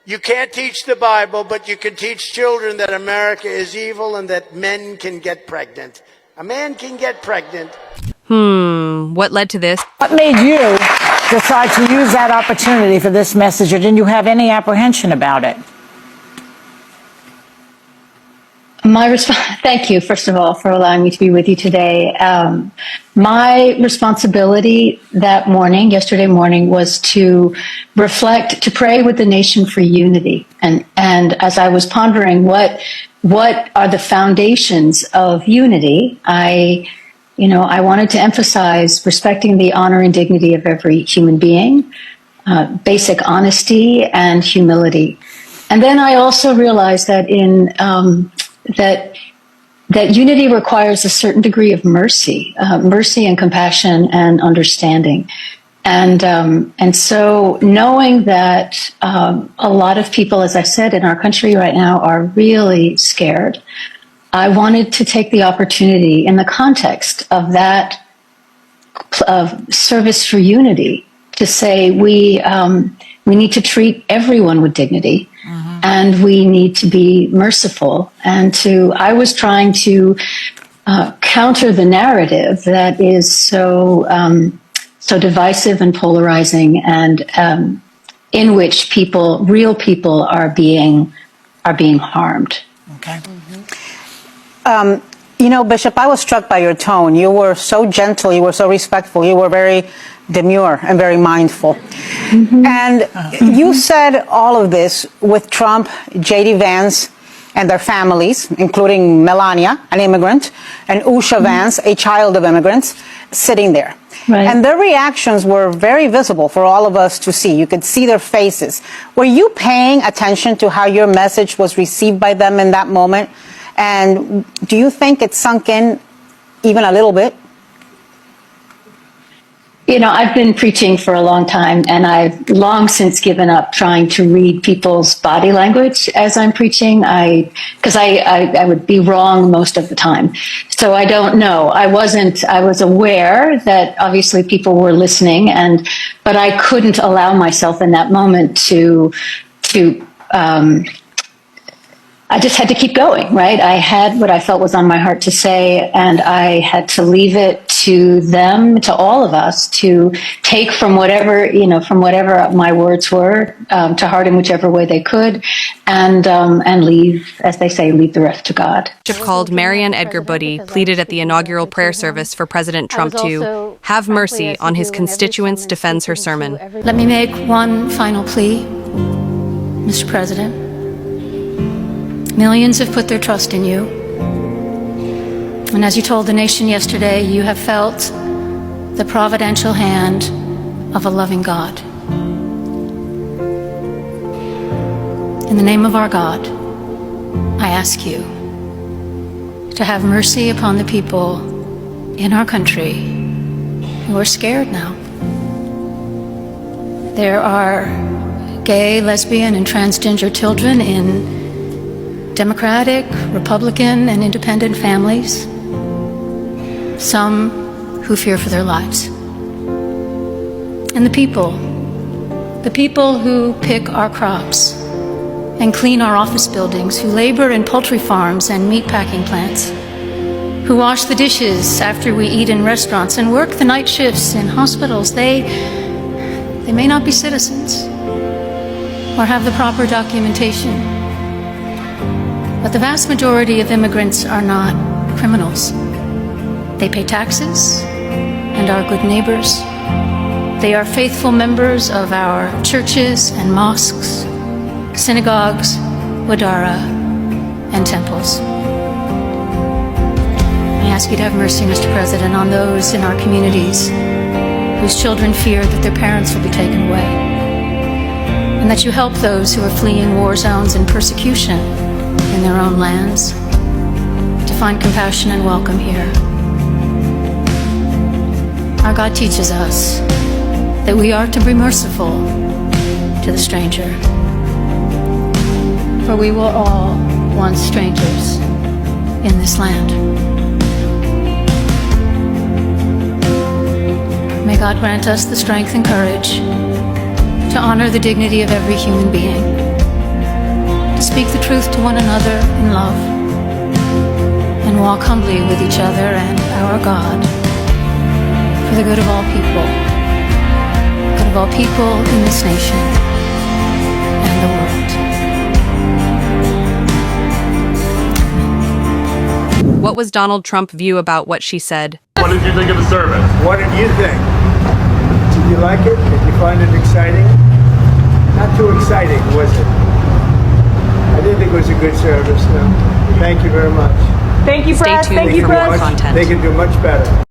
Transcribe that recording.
You can't teach the Bible, but you can teach children that America is evil and that men can get pregnant. A man can get pregnant. What led to this? What made you decide to use that opportunity for this message, or didn't you have any apprehension about it? My response, thank you, first of all, for allowing me to be with you today. My responsibility that morning, yesterday morning, was to reflect, to pray with the nation for unity. And as I was pondering what are the foundations of unity, I wanted to emphasize respecting the honor and dignity of every human being, basic honesty and humility. And then I also realized that that unity requires a certain degree of mercy and compassion and understanding. And so knowing that a lot of people, as I said, in our country right now are really scared, I wanted to take the opportunity in the context of that service for unity to say we need to treat everyone with dignity. And we need to be merciful. And I was trying to counter the narrative that is so divisive and polarizing, and in which real people are being harmed. Okay. Bishop, I was struck by your tone. You were so gentle. You were so respectful. You were very demure and very mindful. And you said all of this with Trump, J.D. Vance, and their families, including Melania, an immigrant, and Usha Vance, a child of immigrants, sitting there. Right. And their reactions were very visible for all of us to see. You could see their faces. Were you paying attention to how your message was received by them in that moment? And do you think it sunk in even a little bit? I've been preaching for a long time, and I've long since given up trying to read people's body language as I'm preaching, because I would be wrong most of the time. So I don't know. I was aware that obviously people were listening, but I couldn't allow myself in that moment I just had to keep going, right? I had what I felt was on my heart to say, and I had to leave it to them, to all of us, to take from whatever my words were, to heart in whichever way they could, and leave, as they say, leave the rest to God. Bishop called Mariann Edgar Budde pleaded at the inaugural prayer service for President Trump to have mercy on his constituents, defends her sermon. Let me make one final plea, Mr. President. Millions have put their trust in you. And as you told the nation yesterday, you have felt the providential hand of a loving God. In the name of our God, I ask you to have mercy upon the people in our country who are scared now. There are gay, lesbian, and transgender children in Democratic, Republican, and independent families, some who fear for their lives. And the people who pick our crops and clean our office buildings, who labor in poultry farms and meat packing plants, who wash the dishes after we eat in restaurants and work the night shifts in hospitals, they may not be citizens or have the proper documentation. But the vast majority of immigrants are not criminals. They pay taxes and are good neighbors. They are faithful members of our churches and mosques, synagogues, wadara, and temples. I ask you to have mercy, Mr. President, on those in our communities whose children fear that their parents will be taken away, and that you help those who are fleeing war zones and persecution in their own lands to find compassion and welcome here. Our God teaches us that we are to be merciful to the stranger, for we were all once strangers in this land. May God grant us the strength and courage to honor the dignity of every human being, to speak the truth to one another in love, and walk humbly with each other and our God for the good of all people, in this nation and the world. What was Donald Trump's view about what she said? What did you think of the service? What did you think? Did you like it? Did you find it exciting? Not too exciting, was it? I didn't think it was a good service, no. Thank you very much. Stay tuned for more content. They can do much better.